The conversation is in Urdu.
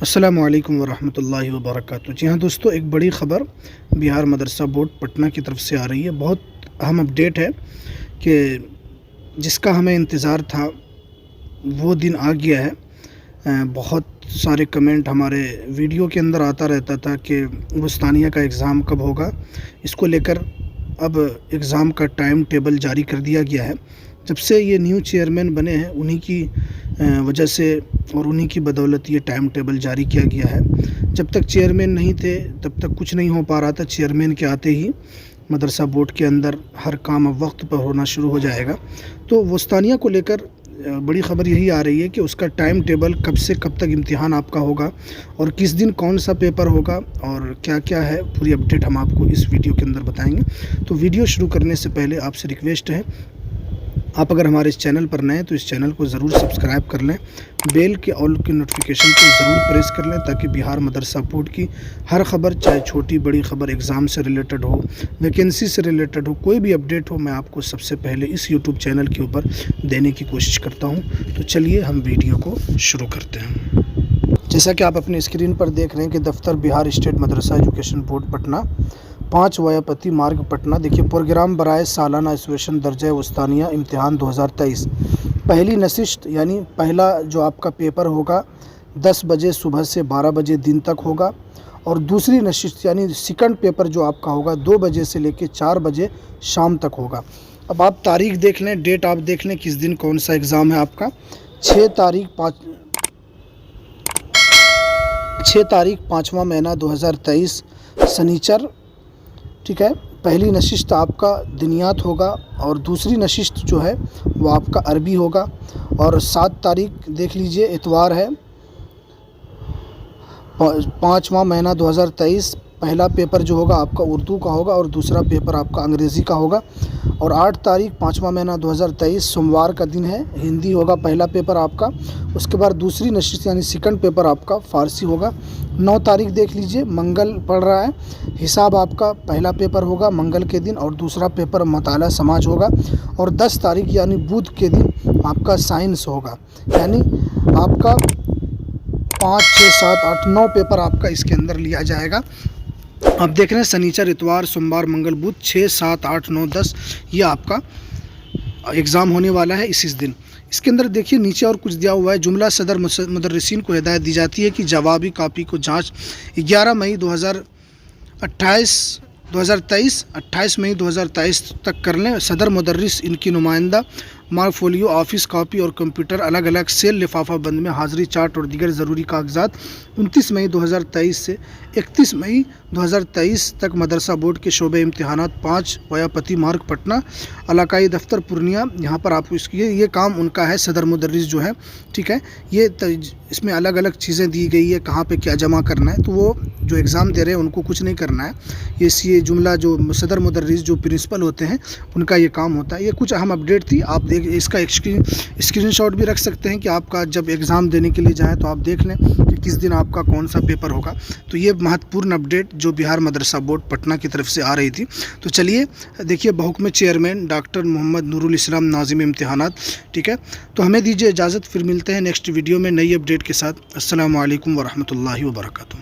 السلام علیکم ورحمۃ اللہ وبرکاتہ۔ جی ہاں دوستو، ایک بڑی خبر بہار مدرسہ بورڈ پٹنہ کی طرف سے آ رہی ہے۔ بہت اہم اپڈیٹ ہے کہ جس کا ہمیں انتظار تھا وہ دن آ گیا ہے۔ بہت سارے کمنٹ ہمارے ویڈیو کے اندر آتا رہتا تھا کہ وسطانیہ کا ایگزام کب ہوگا۔ اس کو لے کر اب ایگزام کا ٹائم ٹیبل جاری کر دیا گیا ہے۔ جب سے یہ نیو چیئرمین بنے ہیں انہی کی وجہ سے اور انہی کی بدولت یہ ٹائم ٹیبل جاری کیا گیا ہے۔ جب تک چیئرمین نہیں تھے تب تک کچھ نہیں ہو پا رہا تھا۔ چیئرمین کے آتے ہی مدرسہ بورڈ کے اندر ہر کام اب وقت پر ہونا شروع ہو جائے گا۔ تو وسطانیہ کو لے کر بڑی خبر یہی آ رہی ہے کہ اس کا ٹائم ٹیبل کب سے کب تک امتحان آپ کا ہوگا اور کس دن کون سا پیپر ہوگا اور کیا کیا ہے، پوری اپڈیٹ ہم آپ کو اس ویڈیو کے اندر بتائیں گے۔ تو ویڈیو شروع کرنے سے پہلے آپ سے ریکویسٹ ہے، آپ اگر ہمارے اس چینل پر نئے ہیں تو اس چینل کو ضرور سبسکرائب کر لیں، بیل کے آل کی نوٹیفیکیشن کو ضرور پریس کر لیں تاکہ بہار مدرسہ بورڈ کی ہر خبر، چاہے چھوٹی بڑی خبر، ایگزام سے ریلیٹڈ ہو، ویکینسی سے ریلیٹڈ ہو، کوئی بھی اپڈیٹ ہو، میں آپ کو سب سے پہلے اس یوٹیوب چینل کے اوپر دینے کی کوشش کرتا ہوں۔ تو چلیے ہم ویڈیو کو شروع کرتے ہیں۔ جیسا کہ آپ اپنے اسکرین پر دیکھ رہے ہیں کہ دفتر بہار اسٹیٹ مدرسہ ایجوکیشن بورڈ پٹنہ، 5 ویاپتی مارگ پٹنہ۔ دیکھیے، پروگرام برائے سالانہ ایسوسیشن درجہ وسطانیہ امتحان 2023 پہلی نشست، یعنی پہلا جو آپ کا پیپر ہوگا 10 بجے صبح سے 12 بجے دن تک ہوگا، اور دوسری نشست یعنی سیکنڈ پیپر جو آپ کا ہوگا 2 بجے سے لے کے 4 بجے شام تک ہوگا۔ اب آپ تاریخ دیکھ لیں، ڈیٹ آپ دیکھ لیں کس دن کون سا ایگزام ہے آپ کا۔ 6 تاریخ 5واں مہینہ 2023 سنیچر، ٹھیک ہے۔ پہلی نشست آپ کا دنیات ہوگا اور دوسری نشست جو ہے وہ آپ کا عربی ہوگا، اور 7 تاریخ دیکھ لیجئے اتوار ہے، 5واں مہینہ 2023 پہلا پیپر جو ہوگا آپ کا اردو کا ہوگا اور دوسرا پیپر آپ کا انگریزی کا ہوگا، اور 8 تاریخ 5واں مہینہ 2023 سوموار کا دن ہے، ہندی ہوگا پہلا پیپر آپ کا۔ اس کے بعد دوسری نشست یعنی سیکنڈ پیپر آپ کا فارسی ہوگا۔ 9 تاریخ دیکھ لیجئے منگل پڑ رہا ہے، حساب آپ کا پہلا پیپر ہوگا منگل کے دن اور دوسرا پیپر مطالعہ سماج ہوگا، اور 10 تاریخ یعنی بدھ کے دن آپ کا سائنس ہوگا۔ یعنی آپ کا 5 6 7 8 9 پیپر آپ کا اس کے اندر لیا جائے گا۔ آپ دیکھ رہے ہیں سنیچر، اتوار، سوموار، منگل، بدھ، 6 7 8 9 10 یہ آپ کا ایگزام ہونے والا ہے اس دن۔ اس کے اندر دیکھیے نیچے اور کچھ دیا ہوا ہے۔ جملہ صدر مدرسین کو ہدایت دی جاتی ہے کہ جوابی کاپی کو جانچ 11 مئی 28 مئی 2023 تک کر لیں۔ صدر مدرس، ان کی نمائندہ، مارک فولیو، آفس کاپی اور کمپیوٹر الگ الگ سیل لفافہ بند میں، حاضری چارٹ اور دیگر ضروری کاغذات 29 مئی 2023 سے 31 مئی 2023 تک مدرسہ بورڈ کے شعبہ امتحانات 5 ویاپتی مارگ پٹنہ، علاقائی دفتر پورنیہ، یہاں پر آپ کو یہ کام ان کا ہے، صدر مدرس جو ہے، ٹھیک ہے۔ یہ اس میں الگ الگ چیزیں دی گئی ہے کہاں پہ کیا جمع کرنا ہے، تو وہ جو ایگزام دے رہے ہیں ان کو کچھ نہیں کرنا ہے۔ یہ جملہ جو صدر مدرس جو پرنسپل ہوتے ہیں ان کا یہ کام ہوتا ہے۔ یہ کچھ اہم اپڈیٹ تھی، آپ اس کا اسکرین شاٹ بھی رکھ سکتے ہیں کہ آپ کا جب ایگزام دینے کے لیے جائیں تو آپ دیکھ لیں کہ کس دن آپ کا کون سا پیپر ہوگا۔ تو یہ مہتوپورن اپڈیٹ جو بہار مدرسہ بورڈ پٹنہ کی طرف سے آ رہی تھی۔ تو چلیے دیکھیے، بحکم چیئرمین ڈاکٹر محمد نور الاسلام ناظم امتحانات، ٹھیک ہے۔ تو ہمیں دیجیے اجازت، پھر ملتے ہیں نیکسٹ ویڈیو میں نئی اپڈیٹ کے ساتھ۔ السلام علیکم ورحمۃ اللہ وبرکاتہ۔